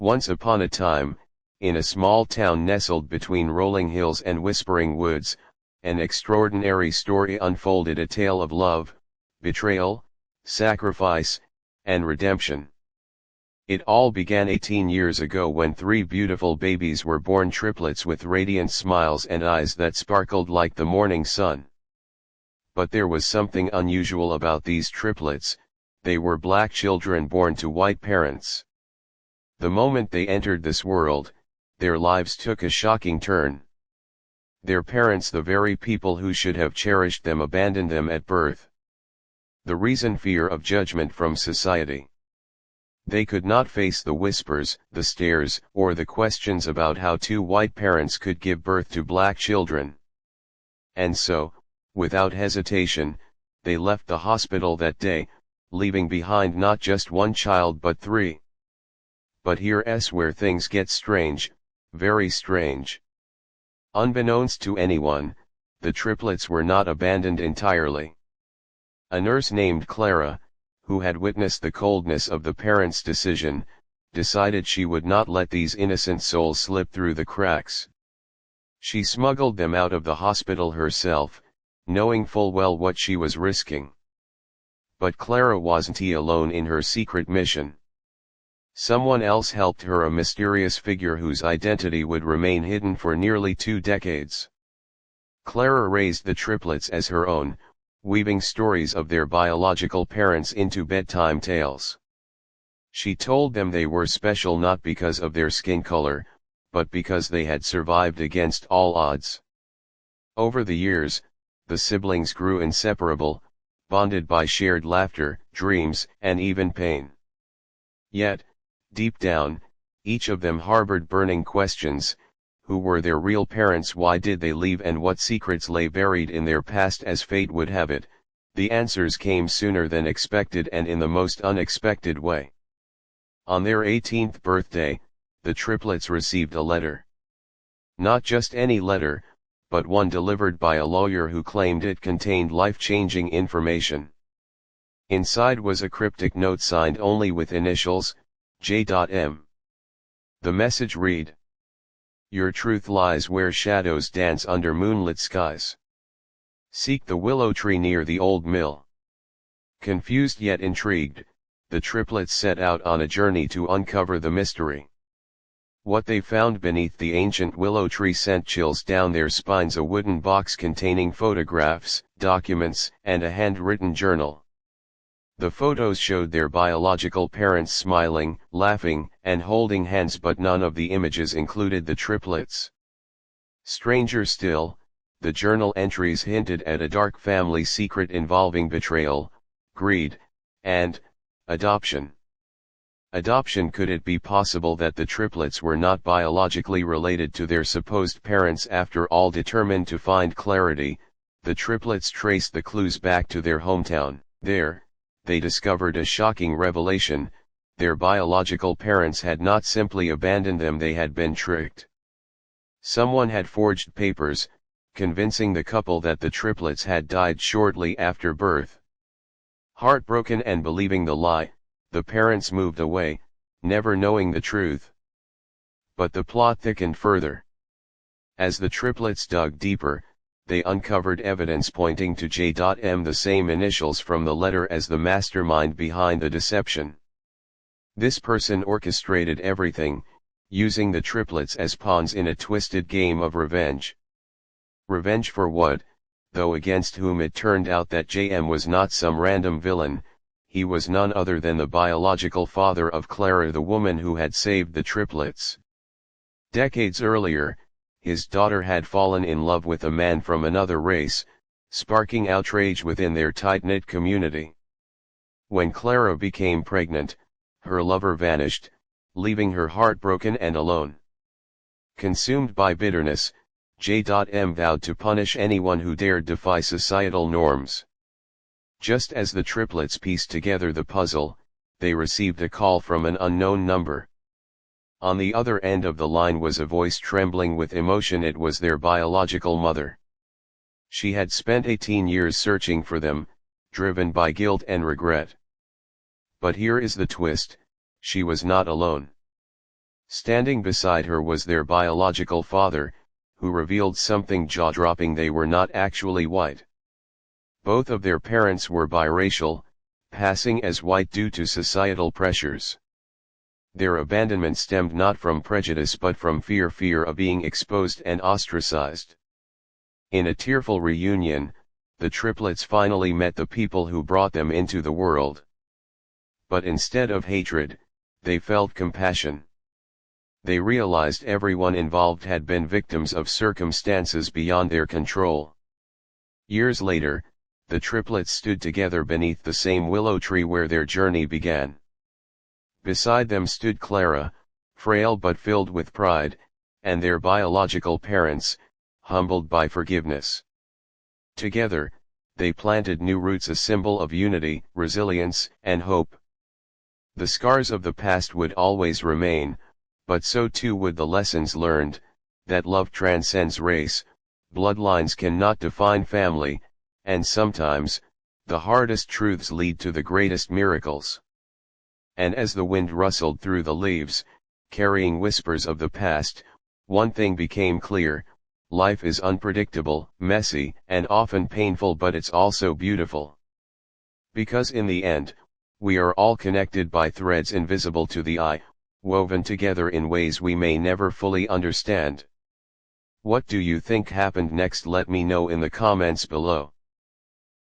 Once upon a time, in a small town nestled between rolling hills and whispering woods, an extraordinary story unfolded, a tale of love, betrayal, sacrifice, and redemption. It all began 18 years ago when 3 beautiful babies were born, triplets with radiant smiles and eyes that sparkled like the morning sun. But there was something unusual about these triplets. They were black children born to white parents. The moment they entered this world, their lives took a shocking turn. Their parents, the very people who should have cherished them, abandoned them at birth. The reason: fear of judgment from society. They could not face the whispers, the stares, or the questions about how 2 white parents could give birth to black children. And so, without hesitation, they left the hospital that day, leaving behind not just 1 child but 3. But here's where things get strange, very strange. Unbeknownst to anyone, the triplets were not abandoned entirely. A nurse named Clara, who had witnessed the coldness of the parents' decision, decided she would not let these innocent souls slip through the cracks. She smuggled them out of the hospital herself, knowing full well what she was risking. But Clara wasn't alone in her secret mission. Someone else helped her, a mysterious figure whose identity would remain hidden for nearly 2 decades. Clara raised the triplets as her own, weaving stories of their biological parents into bedtime tales. She told them they were special not because of their skin color, but because they had survived against all odds. Over the years, the siblings grew inseparable, bonded by shared laughter, dreams, and even pain. Yet, deep down, each of them harbored burning questions: who were their real parents, why did they leave, and what secrets lay buried in their past? As fate would have it, the answers came sooner than expected, and in the most unexpected way. On their 18th birthday, the triplets received a letter. Not just any letter, but one delivered by a lawyer who claimed it contained life-changing information. Inside was a cryptic note signed only with initials, J.M. The message read: "Your truth lies where shadows dance under moonlit skies. Seek the willow tree near the old mill." Confused yet intrigued, the triplets set out on a journey to uncover the mystery. What they found beneath the ancient willow tree sent chills down their spines: a wooden box containing photographs, documents, and a handwritten journal. The photos showed their biological parents smiling, laughing, and holding hands, but none of the images included the triplets. Stranger still, the journal entries hinted at a dark family secret involving betrayal, greed, and adoption. Adoption? Could it be possible that the triplets were not biologically related to their supposed parents after all? Determined to find clarity, the triplets traced the clues back to their hometown. There, they discovered a shocking revelation: their biological parents had not simply abandoned them, they had been tricked. Someone had forged papers, convincing the couple that the triplets had died shortly after birth. Heartbroken and believing the lie, the parents moved away, never knowing the truth. But the plot thickened further. As the triplets dug deeper, they uncovered evidence pointing to J.M., the same initials from the letter as the mastermind behind the deception. This person orchestrated everything, using the triplets as pawns in a twisted game of revenge. Revenge for what? Though against whom? It turned out that J.M. was not some random villain. He was none other than the biological father of Clara, the woman who had saved the triplets. Decades earlier, his daughter had fallen in love with a man from another race, sparking outrage within their tight-knit community. When Clara became pregnant, her lover vanished, leaving her heartbroken and alone. Consumed by bitterness, J.M. vowed to punish anyone who dared defy societal norms. Just as the triplets pieced together the puzzle, they received a call from an unknown number. On the other end of the line was a voice trembling with emotion. It was their biological mother. She had spent 18 years searching for them, driven by guilt and regret. But here is the twist: she was not alone. Standing beside her was their biological father, who revealed something jaw-dropping: they were not actually white. Both of their parents were biracial, passing as white due to societal pressures. Their abandonment stemmed not from prejudice but from fear of being exposed and ostracized. In a tearful reunion, the triplets finally met the people who brought them into the world. But instead of hatred, they felt compassion. They realized everyone involved had been victims of circumstances beyond their control. Years later, the triplets stood together beneath the same willow tree where their journey began. Beside them stood Clara, frail but filled with pride, and their biological parents, humbled by forgiveness. Together, they planted new roots, a symbol of unity, resilience, and hope. The scars of the past would always remain, but so too would the lessons learned, that love transcends race, bloodlines cannot define family, and sometimes, the hardest truths lead to the greatest miracles. And as the wind rustled through the leaves, carrying whispers of the past, one thing became clear: life is unpredictable, messy, and often painful, but it's also beautiful. Because in the end, we are all connected by threads invisible to the eye, woven together in ways we may never fully understand. What do you think happened next? Let me know in the comments below.